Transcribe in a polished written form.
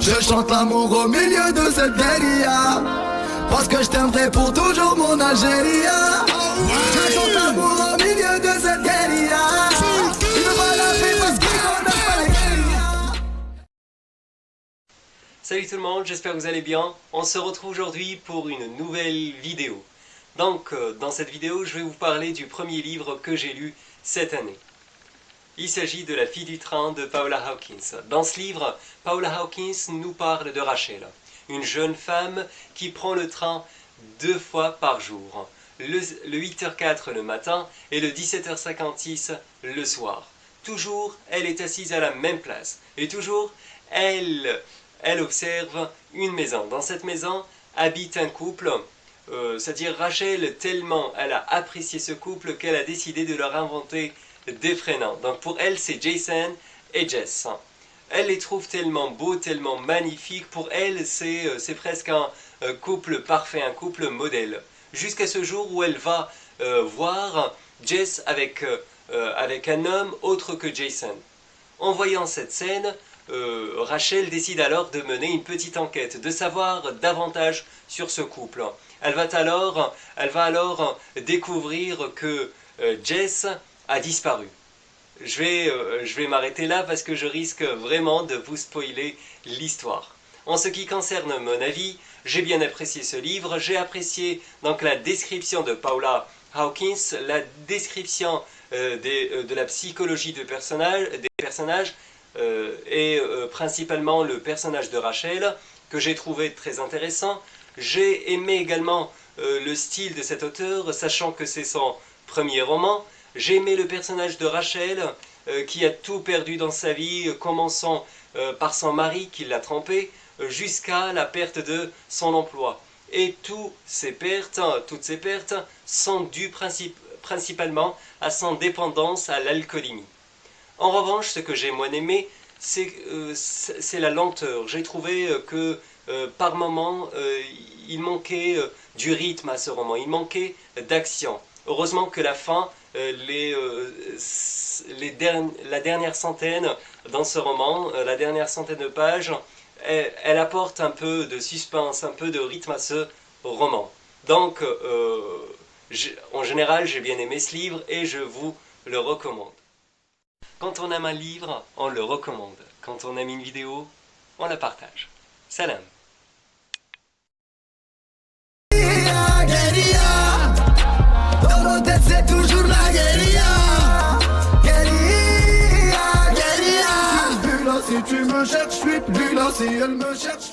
Je chante l'amour au milieu de cette guérilla, parce que je t'aimerai pour toujours mon Algérie. Je chante l'amour au milieu de cette guérilla. Il veut pas la paix parce qu'il connaît pas la guérilla. Salut tout le monde, j'espère que vous allez bien. On se retrouve aujourd'hui pour une nouvelle vidéo. Donc, dans cette vidéo, je vais vous parler du premier livre que j'ai lu cette année. Il s'agit de La fille du train de Paula Hawkins. Dans ce livre, Paula Hawkins nous parle de Rachel, une jeune femme qui prend le train 2 fois par jour, le 8h04 le matin et le 17h56 le soir. Toujours, elle est assise à la même place et toujours, elle observe une maison. Dans cette maison habite un couple, c'est-à-dire Rachel, tellement elle a apprécié ce couple qu'elle a décidé de leur inventer des prénoms. Donc pour elle, c'est Jason et Jess. Elle les trouve tellement beaux, tellement magnifiques. Pour elle, c'est presque un couple parfait, un couple modèle. Jusqu'à ce jour où elle va voir Jess avec un homme autre que Jason. En voyant cette scène, Rachel décide alors de mener une petite enquête, de savoir davantage sur ce couple. Elle va alors découvrir que Jess a disparu. Je vais m'arrêter là parce que je risque vraiment de vous spoiler l'histoire. En ce qui concerne mon avis, j'ai bien apprécié ce livre. J'ai apprécié donc la description de Paula Hawkins, la description de la psychologie des personnages et principalement le personnage de Rachel que j'ai trouvé très intéressant. J'ai aimé également le style de cet auteur, sachant que c'est son premier roman. J'ai aimé le personnage de Rachel qui a tout perdu dans sa vie, commençant par son mari qui l'a trompée, jusqu'à la perte de son emploi. Et toutes ces pertes sont dues principalement à son dépendance à l'alcoolémie. En revanche, ce que j'ai moins aimé, c'est la lenteur. J'ai trouvé que par moments, il manquait du rythme à ce roman, il manquait d'action. Heureusement que la fin, la dernière centaine dans ce roman, la dernière centaine de pages, elle apporte un peu de suspense, un peu de rythme à ce roman. Donc, en général, j'ai bien aimé ce livre et je vous le recommande. Quand on aime un livre, on le recommande. Quand on aime une vidéo, on la partage. Salam! Dans nos têtes c'est toujours la guérilla. Guérilla, guérilla. Lui là si tu me cherches, lui là si elle me cherche,